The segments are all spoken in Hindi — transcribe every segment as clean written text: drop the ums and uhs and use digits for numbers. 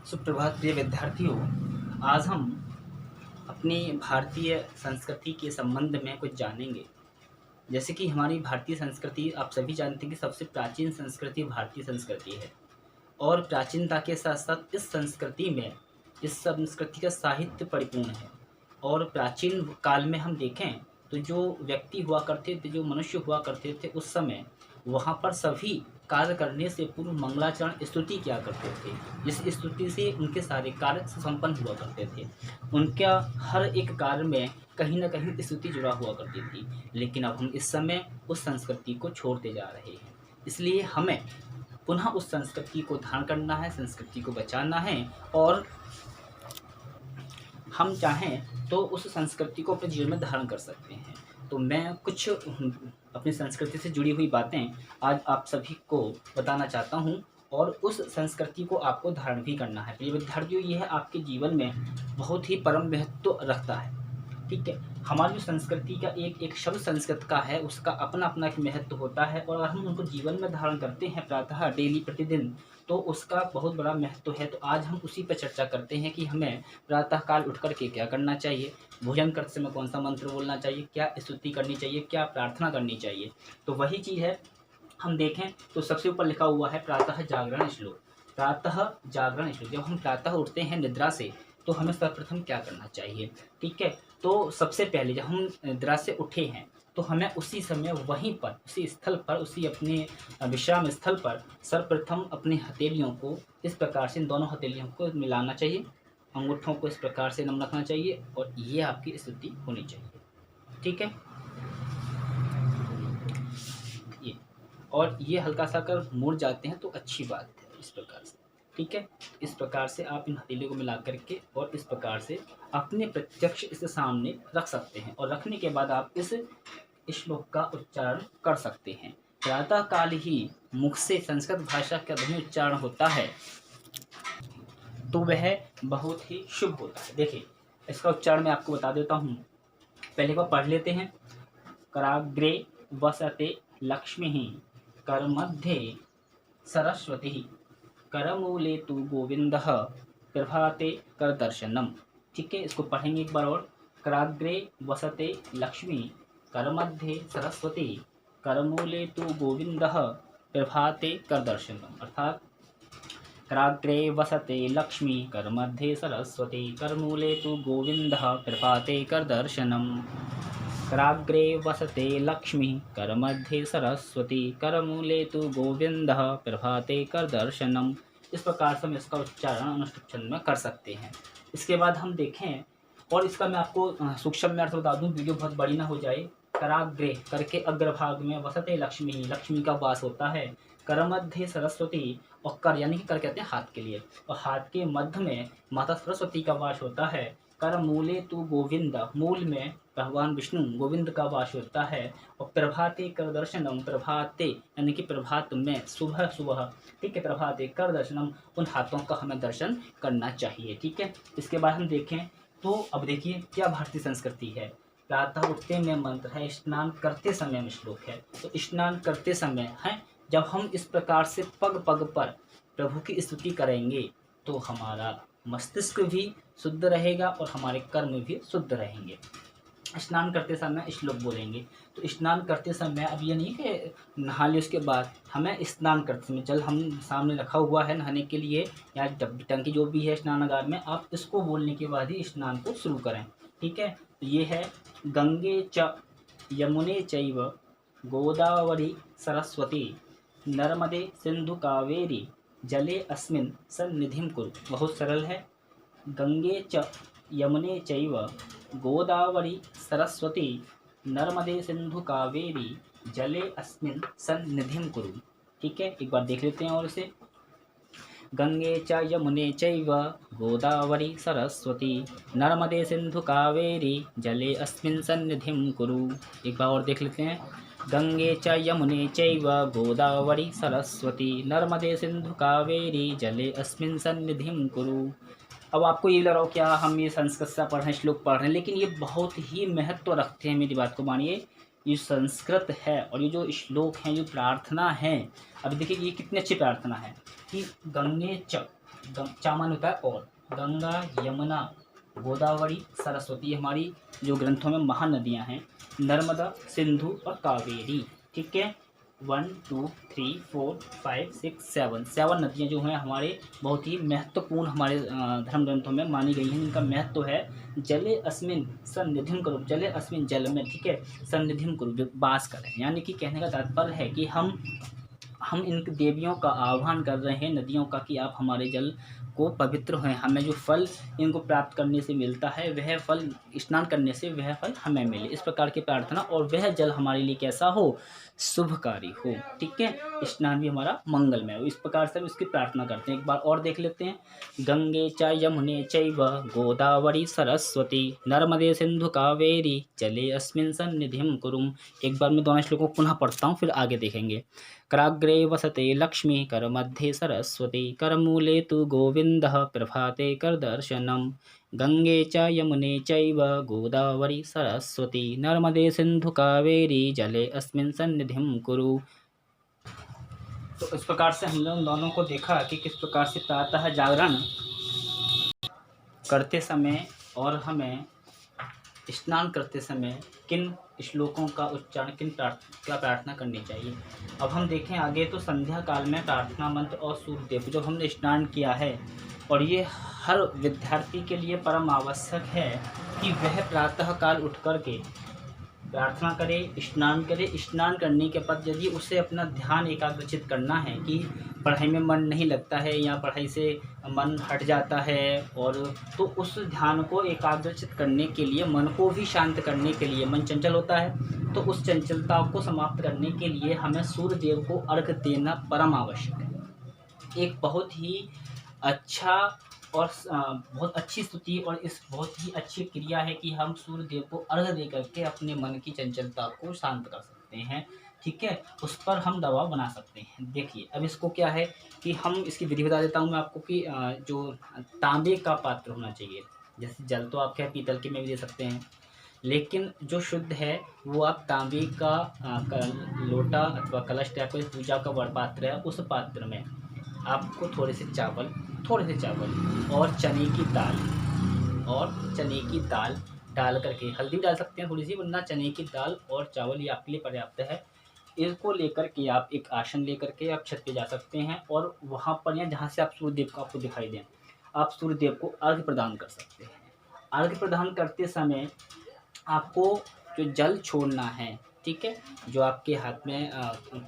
सुप्रभात प्रिय विद्यार्थियों। आज हम अपनी भारतीय संस्कृति के संबंध में कुछ जानेंगे। जैसे कि हमारी भारतीय संस्कृति आप सभी जानते हैं कि सबसे प्राचीन संस्कृति भारतीय संस्कृति है और प्राचीनता के साथ साथ इस संस्कृति का साहित्य परिपूर्ण है। और प्राचीन काल में हम देखें तो जो व्यक्ति हुआ करते थे, जो मनुष्य हुआ करते थे, उस समय वहाँ पर सभी कार्य करने से पूर्व मंगलाचरण स्तुति किया करते थे। जिस स्तुति से उनके सारे कार्य संपन्न हुआ करते थे। उनका हर एक कार्य में कहीं न कहीं स्तुति जुड़ा हुआ करती थी। लेकिन अब हम इस समय उस संस्कृति को छोड़ते जा रहे हैं। इसलिए हमें पुनः उस संस्कृति को धारण करना है, संस्कृति को बचाना है और हम चाहें तो उस संस्कृति को अपने जीवन में धारण कर सकते हैं। तो मैं कुछ अपनी संस्कृति से जुड़ी हुई बातें आज आप सभी को बताना चाहता हूँ और उस संस्कृति को आपको धारण भी करना है। प्रिय विद्यार्थियों, यह आपके जीवन में बहुत ही परम महत्व रखता है। ठीक है, हमारी जो संस्कृति का एक शब्द संस्कृत का है, उसका अपना अपना एक महत्व होता है और अगर हम उनको जीवन में धारण करते हैं प्रातः डेली प्रतिदिन, तो उसका बहुत बड़ा महत्व है। तो आज हम उसी पर चर्चा करते हैं कि हमें प्रातः काल उठ कर के क्या करना चाहिए, भोजन करते समय कौन सा मंत्र बोलना चाहिए, क्या स्तुति करनी चाहिए, क्या प्रार्थना करनी चाहिए। तो वही चीज़ है, हम देखें तो सबसे ऊपर लिखा हुआ है प्रातः जागरण श्लोक। प्रातः जागरण श्लोक, जब हम प्रातः उठते हैं निद्रा से तो हमें सर्वप्रथम क्या करना चाहिए। ठीक है, तो सबसे पहले जब हम निद्रा से उठे हैं तो हमें उसी समय वहीं पर, उसी स्थल पर, उसी अपने विश्राम स्थल पर सर्वप्रथम अपनी हथेलियों को इस प्रकार से, इन दोनों हथेलियों को मिलाना चाहिए, अंगूठों को इस प्रकार से नम रखना चाहिए और ये आपकी स्तुति होनी चाहिए। ठीक है, ये और ये हल्का सा कर मुड़ जाते हैं तो अच्छी बात है, इस प्रकार से। ठीक है, इस प्रकार से आप इन हथेलियों को मिला करके और इस प्रकार से अपने प्रत्यक्ष इसके सामने रख सकते हैं और रखने के बाद आप इस श्लोक का उच्चारण कर सकते हैं। प्रातः काल ही मुख से संस्कृत भाषा का ध्वनि उच्चारण होता है तो वह बहुत ही शुभ होता है। देखिए, इसका उच्चारण मैं आपको बता देता हूँ। पहले को पढ़ लेते हैं। कराग्रे वसते लक्ष्मी, करमध्ये सरस्वती, करमूले तु गोविंदः, प्रभाते कर दर्शनम। ठीक है, इसको पढ़ेंगे एक बार और। कराग्रे वसते लक्ष्मी, करमध्ये सरस्वती, करमूले तु गोविंदः, प्रभाते कर दर्शनम। अर्थात कराग्रे वसते लक्ष्मी, करमध्ये सरस्वती, करमूले तु गोविंदः, प्रभाते कर दर्शनम। कराग्रे वसते लक्ष्मी, करमध्ये सरस्वती, करमूले तु गोविंदः, प्रभाते कर दर्शनम। इस प्रकार से हम इसका उच्चारण अनुष्टुप छंद में कर सकते हैं। इसके बाद हम देखें और इसका मैं आपको सूक्ष्म में अर्थ बता दूं, वीडियो बहुत बड़ी ना हो जाए। कराग्रे करके अग्रभाग में वसते लक्ष्मी, लक्ष्मी का वास होता है। करमध्ये सरस्वती, और कर यानी कि कर कहते हैं हाथ के लिए, और हाथ के मध्य में माता सरस्वती का वास होता है। कर मूले तु गोविंद, मूल में भगवान विष्णु गोविंद का वास होता है। और प्रभाते कर दर्शनम, प्रभाते यानी कि प्रभात में, सुबह सुबह। ठीक है, प्रभाते कर दर्शनम, उन हाथों का हमें दर्शन करना चाहिए। ठीक है, इसके बाद हम देखें तो अब देखिए क्या भारतीय संस्कृति है। प्रातः उठते में मंत्र है, स्नान करते समय में श्लोक है। तो स्नान करते समय है, जब हम इस प्रकार से पग पग पर प्रभु की स्तुति करेंगे तो हमारा मस्तिष्क भी शुद्ध रहेगा और हमारे कर्म भी शुद्ध रहेंगे। स्नान करते समय श्लोक बोलेंगे। तो स्नान करते समय अब ये नहीं कि नहा ले उसके बाद, हमें स्नान करते समय जल हम सामने रखा हुआ है नहाने के लिए या टंकी जो भी है स्नानागार में, आप इसको बोलने के बाद ही स्नान को शुरू करें। ठीक है, तो ये है गंगे च यमुने चैव गोदावरी सरस्वती, नर्मदे सिंधु कावेरी, जले अस्मिन् सन्निधिं कुरु। बहुत सरल है। गंगे च यमुने चैव गोदावरी सरस्वती, नर्मदे सिंधु कावेरी, जले अस्मिन् सन्निधिं कुरु। ठीक है, एक बार देख लेते हैं और इसे। गंगे च यमुने चैव गोदावरी सरस्वती, नर्मदे सिंधु कावेरी, जले अस्मिन् सन्निधिं कुरु। एक बार और देख लेते हैं। गंगे च यमुने चैव गोदावरी सरस्वती, नर्मदे सिंधु कावेरी, जले अस्मिन् सन्निधिं कुरु। अब आपको ये लग रहा हो क्या हम ये संस्कृत से पढ़ रहे हैं, श्लोक पढ़ रहे हैं, लेकिन ये बहुत ही महत्व रखते हैं। मेरी बात को मानिए, ये संस्कृत है और ये जो श्लोक हैं, जो प्रार्थना है। अब देखिए ये कितनी अच्छी प्रार्थना है कि गंगे च, चा मान होता है और, गंगा, यमुना, गोदावरी, सरस्वती हमारी जो ग्रंथों में महानदियाँ हैं, नर्मदा, सिंधु और कावेरी। ठीक है, 1 2 3 4 5 6 7 7 नदियाँ जो हैं हमारे बहुत ही महत्वपूर्ण हमारे धर्म ग्रंथों में मानी गई हैं। इनका महत्व है जले अस्मिन सन्निधिम करो, जले अस्मिन जल में, ठीक है, सन्निधिम करो जो वास करें, यानी कि कहने का तात्पर्य है कि हम इन देवियों का आह्वान कर रहे हैं, नदियों का, कि आप हमारे जल को पवित्र हैं, हमें जो फल इनको प्राप्त करने से मिलता है वह फल, स्नान करने से वह फल हमें मिले, इस प्रकार की प्रार्थना, और वह जल हमारे लिए कैसा हो, शुभकारी हो। ठीक है, स्नान भी हमारा मंगलमय हो, इस प्रकार से हम इसकी प्रार्थना करते हैं। एक बार और देख लेते हैं, गंगे च यमुने चैव गोदावरी सरस्वती नर्मदे सिंधु कावेरी जले अस्मिन् सन्निधिं कुरुम। एक बार मैं दोनों श्लोकों को पुनः पढ़ता हूँ, फिर आगे देखेंगे। कराग्रे वसते लक्ष्मी करमध्ये सरस्वती करमूले तु गोविंदः प्रभाते करदर्शनम्। गंगे च यमुने चैव गोदावरी सरस्वती नर्मदे सिंधु कावेरी जले अस्मिन् सन्निधिं कुरु। तो इस प्रकार से हम लोग दोनों को देखा कि किस प्रकार से प्रातः जागरण करते समय और हमें स्नान करते समय किन श्लोकों का उच्चारण, क्या प्रार्थना करनी चाहिए। अब हम देखें आगे, तो संध्या काल में प्रार्थना मंत्र और सूर्यदेव जो हमने स्नान किया है, और ये हर विद्यार्थी के लिए परम आवश्यक है कि वह प्रातः काल उठ कर के प्रार्थना करे, स्नान करे। स्नान करने के बाद यदि उसे अपना ध्यान एकाग्रचित करना है कि पढ़ाई में मन नहीं लगता है या पढ़ाई से मन हट जाता है, और तो उस ध्यान को एकाग्रचित करने के लिए, मन को भी शांत करने के लिए, मन चंचल होता है, तो उस चंचलता को समाप्त करने के लिए हमें सूर्य देव को अर्घ देना परम आवश्यक है। एक बहुत ही अच्छा और बहुत अच्छी स्तुति और इस बहुत ही अच्छी क्रिया है कि हम सूर्य देव को अर्घ दे करके अपने मन की चंचलता को शांत कर सकते हैं। ठीक है, उस पर हम दबाव बना सकते हैं। देखिए अब इसको क्या है कि हम इसकी विधि बता देता हूँ मैं आपको कि जो तांबे का पात्र होना चाहिए, जैसे जल तो आप क्या पीतल के में भी दे सकते हैं, लेकिन जो शुद्ध है वो आप तांबे का लोटा अथवा कलश टाइप का पूजा का बड़ पात्र है, उस पात्र में आपको थोड़े से चावल और चने की दाल डाल करके, हल्दी डाल सकते हैं थोड़ी सी, वरना चने की दाल और चावल ये आपके लिए पर्याप्त है। इसको लेकर के आप एक आसन लेकर के आप छत पे जा सकते हैं, और वहाँ पर या जहाँ से आप सूर्यदेव को आपको दिखाई दें, आप सूर्यदेव को अर्घ्य प्रदान कर सकते हैं। अर्घ्य प्रदान करते समय आपको जो जल छोड़ना है, ठीक है, जो आपके हाथ में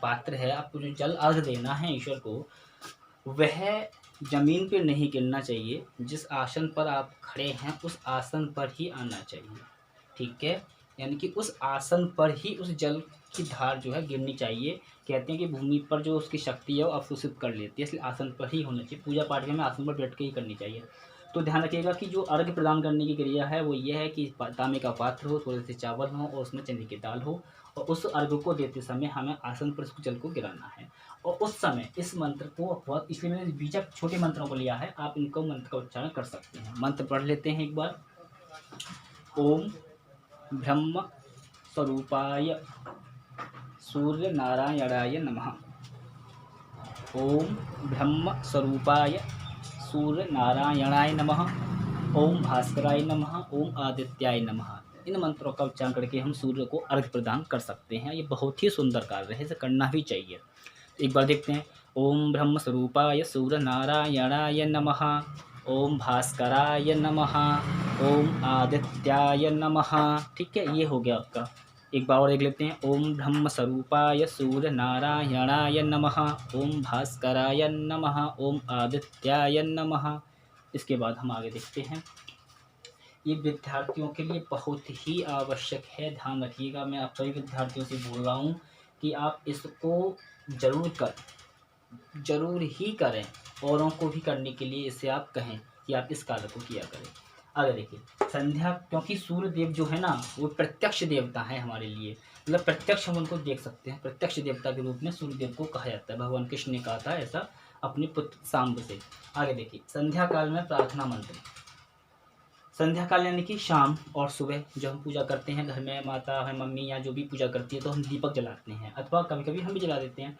पात्र है, आपको जो जल अर्घ्य देना है ईश्वर को, वह ज़मीन पे नहीं गिरना चाहिए। जिस आसन पर आप खड़े हैं उस आसन पर ही आना चाहिए। ठीक है, यानी कि उस आसन पर ही उस जल की धार जो है गिरनी चाहिए। कहते हैं कि भूमि पर जो उसकी शक्ति है वो अवशोषित कर लेती है, इसलिए आसन पर ही होना चाहिए। पूजा पाठ में आसन पर बैठ के ही करनी चाहिए। तो ध्यान रखिएगा कि जो अर्घ्य प्रदान करने की क्रिया है वो ये है कि तांबे का पात्र हो, थोड़े से चावल हो और उसमें चने की दाल हो, और उस अर्घ्य को देते समय हमें आसन पर उस जल को गिराना है। और उस समय इस मंत्र को बहुत, इसलिए मैंने बीजक छोटे मंत्रों को लिया है, आप इनको मंत्र का उच्चारण कर सकते हैं। मंत्र पढ़ लेते हैं एक बार। ओम ब्रह्म स्वरूपाय सूर्य नारायणाय नमः। ओम ब्रह्म स्वरूपाय सूर्य नारायणाय नमः। ओम भास्कराय नमः। ओम आदित्याय नमः। इन मंत्रों का उच्चारण करके हम सूर्य को अर्घ्य प्रदान कर सकते हैं। ये बहुत ही सुंदर कार्य है, इसे करना भी चाहिए। एक बार देखते हैं। ओम ब्रह्म स्वरूपाय सूर्य नारायणाय नमः। ओम भास्कराय नमः। ओम आदित्याय नमः। ठीक है, ये हो गया आपका। एक बार और देख लेते हैं। ओम ब्रह्म स्वरूपाय सूर्य नारायणाय नमः। ओम भास्कराय नमः। ओम आदित्याय नमः। इसके बाद हम आगे देखते हैं। ये विद्यार्थियों के लिए बहुत ही आवश्यक है, ध्यान रखिएगा। मैं आप सभी विद्यार्थियों से बोल रहा हूँ कि आप इसको जरूर ही करें, औरों को भी करने के लिए इसे आप कहें कि आप इस कार्य को किया करें। आगे देखिए, संध्या, क्योंकि सूर्य देव जो है ना वो प्रत्यक्ष देवता है हमारे लिए, मतलब प्रत्यक्ष हम उनको देख सकते हैं। प्रत्यक्ष देवता के रूप में सूर्य देव को कहा जाता है। भगवान कृष्ण ने कहा था ऐसा अपने पुत्र सांब से। आगे देखिए, संध्या काल में प्रार्थना मंत्र। संध्या काल यानी कि शाम और सुबह जो हम पूजा करते हैं, घर में माता है, मम्मी या जो भी पूजा करती है, तो हम दीपक जलाते हैं, अथवा कभी कभी हम भी जला देते हैं।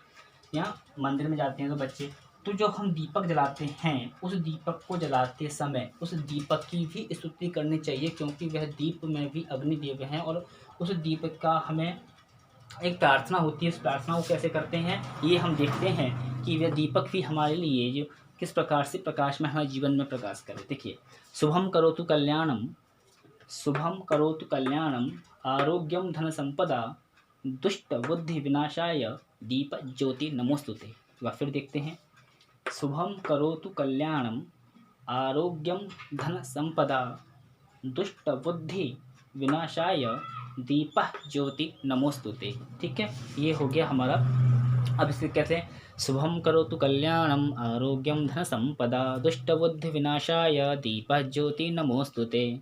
या मंदिर में जाते हैं तो बच्चे तो जो हम दीपक जलाते हैं उस दीपक को जलाते समय उस दीपक की भी स्तुति करनी चाहिए, क्योंकि वह दीप में भी अग्निदेव हैं और उस दीपक का हमें एक प्रार्थना होती है। उस प्रार्थना को कैसे करते हैं ये हम देखते हैं कि वह दीपक भी हमारे लिए जो किस प्रकार से प्रकाश में हमारे जीवन में प्रकाश करे। देखिए, शुभम करोतु कल्याणम, शुभम करोतु कल्याणम, आरोग्यम धन संपदा, दुष्ट बुद्धि विनाशाय दीप ज्योति नमोस्तुते। वह फिर देखते हैं, शुभम करोतु कल्याणम, आरोग्यम धन संपदा, दुष्ट बुद्धि विनाशाय दीपः ज्योति नमोस्तुते। ठीक है, ये हो गया हमारा। अब इसे कहते हैं, शुभम करोतु कल्याणम, आरोग्यम धन संपदा, दुष्ट बुद्धि विनाशाय दीपः ज्योति नमोस्तुते।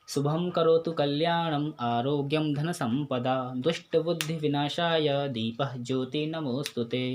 शुभम करोतु कल्याणम, आरोग्यम धन संपदा, दुष्ट बुद्धि विनाशाय दीपः ज्योति नमोस्तुते।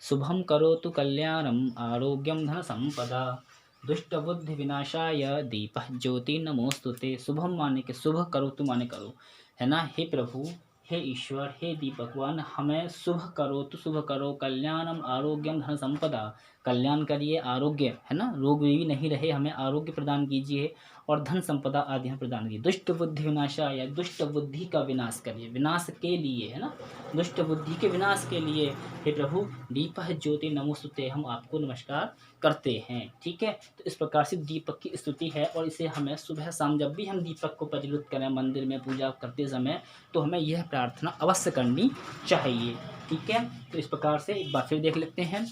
शुभम करोतु कल्याणम, आरोग्यम धन संपदा, दुष्ट बुद्धि विनाशाय दीपः ज्योति नमोस्तुते। शुभम माने के शुभ, करोतु माने करो, है ना। हे प्रभु, हे ईश्वर, हे दीप भगवान, हमें शुभ करो तो शुभ करो, कल्याणम आरोग्यम धन संपदा, कल्याण करिए, आरोग्य है ना, रोग भी नहीं रहे, हमें आरोग्य प्रदान कीजिए, और धन संपदा आदि हमें प्रदान कीजिए। दुष्ट बुद्धि विनाशाय, दुष्ट बुद्धि का विनाश करिए, विनाश के लिए है ना, दुष्ट बुद्धि के विनाश के लिए हे प्रभु दीपः ज्योति नमोस्तुते, हम आपको नमस्कार करते हैं। ठीक है, तो इस प्रकार से दीपक की स्तुति है, और इसे हमें सुबह शाम जब भी हम दीपक को प्रज्वलित करें मंदिर में पूजा करते समय, तो हमें यह प्रार्थना अवश्य करनी चाहिए। ठीक है, तो इस प्रकार से एक बार फिर देख लेते हैं।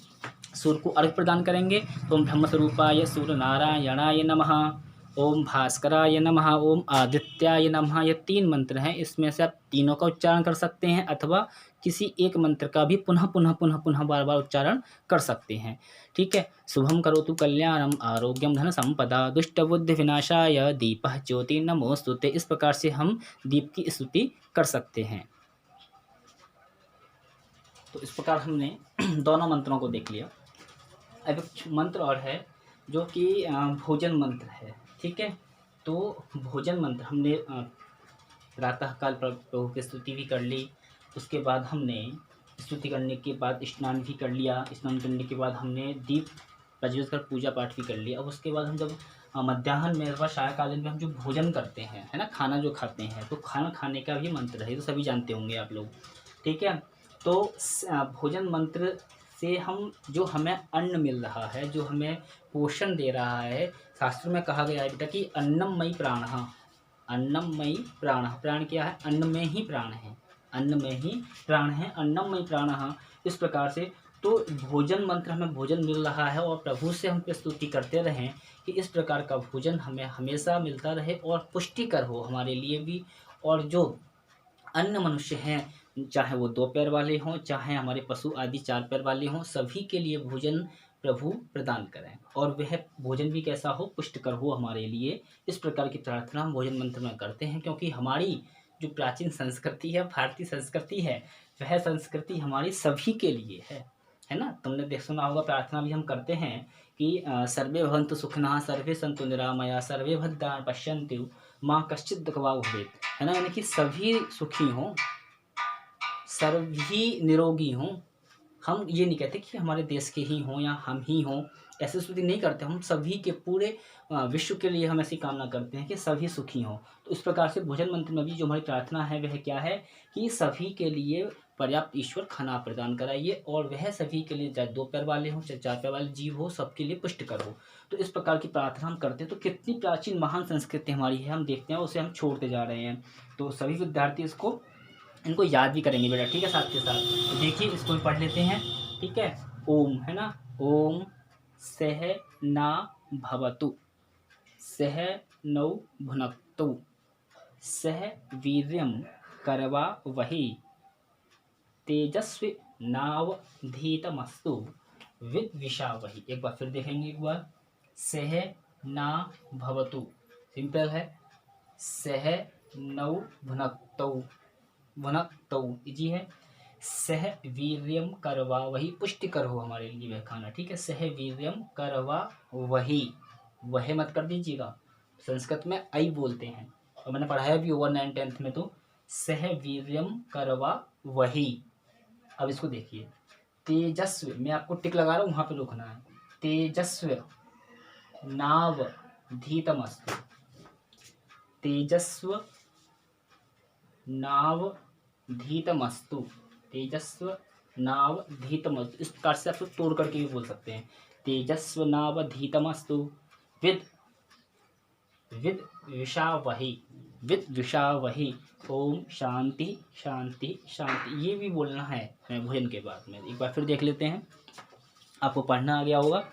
सूर्य को अर्घ्य प्रदान करेंगे तो ओम ब्रह्मस्वरूपाय सूर्य नारायणाय नमः, ओम भास्कराय नमः, ओम आदित्याय नमः। ये 3 मंत्र हैं, इसमें से आप तीनों का उच्चारण कर सकते हैं, अथवा किसी एक मंत्र का भी पुनः पुनः पुनः पुनः बार बार उच्चारण कर सकते हैं। ठीक है, शुभम करोतु कल्याणम, आरोग्यम धन संपदा, दुष्ट बुद्धि विनाशाय दीपः ज्योति नमोस्तुते। इस प्रकार से हम दीप की स्तुति कर सकते हैं। तो इस प्रकार हमने दोनों मंत्रों को देख लिया। अब एक मंत्र और है जो कि भोजन मंत्र है। ठीक है, तो भोजन मंत्र हमने प्रातःकाल प्रभु की स्तुति भी कर ली, उसके बाद हमने स्तुति करने के बाद स्नान भी कर लिया, स्नान करने के बाद हमने दीप प्रज्वलित कर पूजा पाठ भी कर लिया। अब उसके बाद हम जब मध्याह्न में अथवा सायंकालीन में हम जो भोजन करते हैं है ना, खाना जो खाते हैं, तो खाना खाने का भी मंत्र है, तो सभी जानते होंगे आप लोग। ठीक है, तो भोजन मंत्र से हम जो हमें अन्न मिल रहा है, जो हमें पोषण दे रहा है, शास्त्र में कहा गया है बेटा कि अन्नमयी प्राणः, अन्नमयी प्राण, प्राण क्या है, अन्न में ही प्राण है, अन्न में ही प्राण है, अन्नमयी प्राणः। इस प्रकार से तो भोजन मंत्र हमें भोजन मिल रहा है, और प्रभु से हम स्तुति करते रहें कि इस प्रकार का भोजन हमें हमेशा मिलता रहे और पुष्टिकर हो हमारे लिए भी। और जो अन्य मनुष्य हैं, चाहे वो 2 पैर वाले हों, चाहे हमारे पशु आदि 4 पैर वाले हों, सभी के लिए भोजन प्रभु प्रदान करें, और वह भोजन भी कैसा हो, पुष्टिकर हो हमारे लिए। इस प्रकार की प्रार्थना हम भोजन मंत्र में करते हैं, क्योंकि हमारी जो प्राचीन संस्कृति है, भारतीय संस्कृति है, वह संस्कृति हमारी सभी के लिए है ना। तुमने देख सुना होगा, प्रार्थना भी हम करते हैं कि सर्वे भवन्तु सुखिनः, सर्वे सन्तु निरामया, सर्वे भद्राणि पश्यन्तु माँ कश्चित् दुःखभाग् भवेत्, है ना, यानी कि सभी सुखी हों, सभी निरोगी हों। हम ये नहीं कहते कि हमारे देश के ही हों या हम ही हों, ऐसे स्तुति नहीं करते, हम सभी के पूरे विश्व के लिए हम ऐसी कामना करते हैं कि सभी सुखी हों। तो इस प्रकार से भोजन मंत्र में भी जो हमारी प्रार्थना है वह क्या है कि सभी के लिए पर्याप्त ईश्वर खाना प्रदान कराइए, और वह सभी के लिए, चाहे 2 पैर वाले हों चाहे 4 पैर वाले जीव हो, सबके लिए पुष्टिकर हो। तो इस प्रकार की प्रार्थना हम करते हैं। तो कितनी प्राचीन महान संस्कृति हमारी है, हम देखते हैं, उसे हम छोड़ते जा रहे हैं। तो सभी विद्यार्थी इनको याद भी करेंगे बेटा, ठीक है, साथ के साथ। तो देखिए, इसको भी पढ़ लेते हैं। ठीक है, ओम है ना, ओम सह ना भवतु, सह नौ भुनक्तु, सह वीर्यम करवा वही, तेजस्वी नावधीतमस्तु विद्विषावहि। एक बार फिर देखेंगे, एक बार, सह ना भवतु, सिंपल है, सह नौ भुनक्तौ, भुनक्तौ इजी है, सह वीर्यम करवा वही, पुष्टिकर हो हमारे लिए वह खाना। ठीक है, सह वीर्यम करवा वही, वह मत कर दीजिएगा, संस्कृत में आई बोलते हैं, और मैंने पढ़ाया भी ओवर 9 10th में। तो सह वीर्यम करवा वही। अब इसको देखिए, तेजस्व, मैं आपको टिक लगा रहा हूँ, वहाँ पे रुकना है। तेजस्व नावधीतमस्तु, तेजस्व नावधीतमस्तु, तेजस्व नावधीतमस्तु। इस प्रकार से आप तोड़ करके भी बोल सकते हैं। तेजस्व नावधीतमस्तु विद विषावहि, विद विषावहि, ओम शांति शांति शांति। ये भी बोलना है भोजन के बाद में। एक बार फिर देख लेते हैं, आपको पढ़ना आ गया होगा।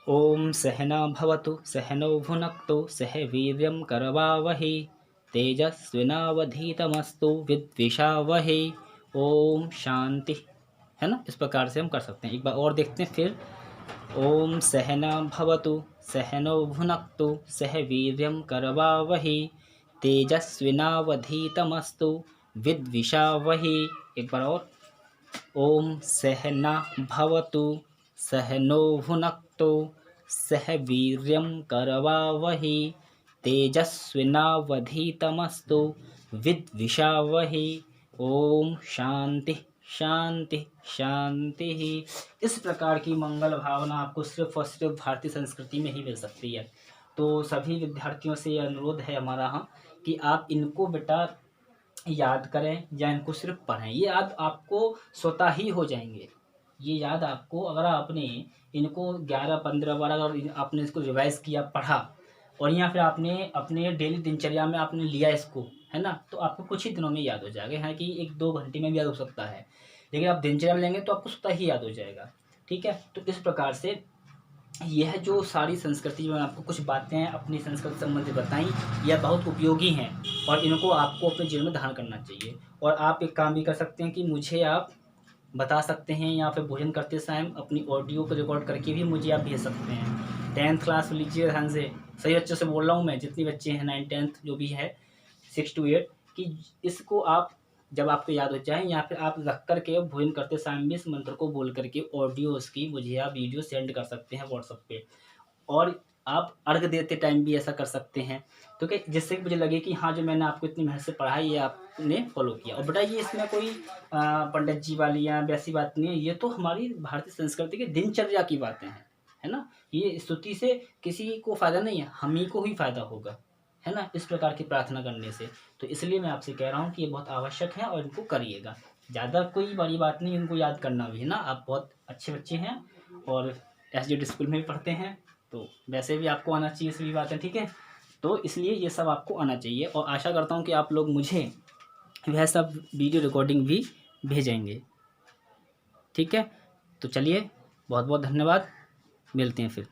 ओम सहना भवतु सहनौ भुनक्तु सह वीर्यं करवावहि तेजस्विनावधीतमस्तु विद्विषावहि ओम शांति, है ना। इस प्रकार से हम कर सकते हैं। एक बार और देखते हैं फिर। ओम सहना भवतु सहनौ भुनक्तु सह वीर्यं करवावहि तेजस्विनावधीतमस्तु विद्विषावहि। एक बार और। ओम सहना भवतु सहनौ भुनक्तु सह वीर्यं करवावहि तेजस्विनावधीतमस्तु विद्विषावहि ओम शांति शांति शांति। इस प्रकार की मंगल भावना आपको सिर्फ और सिर्फ भारतीय संस्कृति में ही मिल सकती है। तो सभी विद्यार्थियों से अनुरोध है हमारा कि आप इनको बेटा याद करें या इनको सिर्फ पढ़ें। ये याद आपको स्वतः ही हो जाएंगे। ये याद आपको, अगर आपने इनको 11, 15 बार अगर आपने इसको रिवाइज किया, पढ़ा, और या फिर आपने अपने डेली दिनचर्या में आपने लिया इसको, है ना, तो आपको कुछ ही दिनों में याद हो जाएगा। है कि 1-2 घंटे में भी याद हो सकता है, लेकिन आप दिनचर्या में लेंगे तो आपको स्वतः ही याद हो जाएगा। ठीक है। तो इस प्रकार से यह जो सारी संस्कृति में आपको कुछ बातें अपनी संस्कृति संबंधी बताई, यह बहुत उपयोगी हैं और इनको आपको अपने जीवन में धारण करना चाहिए। और आप एक काम भी कर सकते हैं कि मुझे आप बता सकते हैं, या फिर भोजन करते समय अपनी ऑडियो को रिकॉर्ड करके भी मुझे आप भेज सकते हैं। 10th क्लास लीजिए ध्यान से, सही बच्चों से बोल रहा हूँ मैं, जितने बच्चे हैं 9, 10th जो भी है 6 to 8, कि इसको आप जब आपको याद हो जाए, या फिर आप रख करके भोजन करते समय भी इस मंत्र को बोल करके ऑडियो उसकी मुझे आप वीडियो सेंड कर सकते हैं व्हाट्सएप पे। और आप अर्घ देते टाइम भी ऐसा कर सकते हैं, तो कि जिससे मुझे लगे कि हाँ, जो मैंने आपको इतनी मेहनत से पढ़ा ये आपने फॉलो किया। और बेटा ये इसमें कोई पंडित जी वाली या वैसी बात नहीं है, ये तो हमारी भारतीय संस्कृति की दिनचर्या की बातें हैं, है ना। ये स्तुति से किसी को फ़ायदा नहीं है, हम ही को ही फ़ायदा होगा, है ना, इस प्रकार की प्रार्थना करने से। तो इसलिए मैं आपसे कह रहा हूँ कि ये बहुत आवश्यक है और इनको करिएगा। ज़्यादा कोई बड़ी बात नहीं इनको याद करना भी, है ना। आप बहुत अच्छे बच्चे हैं और SGD स्कूल में भी पढ़ते हैं, तो वैसे भी आपको आना चाहिए सभी बातें, ठीक है। तो इसलिए ये सब आपको आना चाहिए और आशा करता हूँ कि आप लोग मुझे वह सब वीडियो रिकॉर्डिंग भी भेजेंगे, ठीक है। तो चलिए, बहुत बहुत धन्यवाद, मिलते हैं फिर।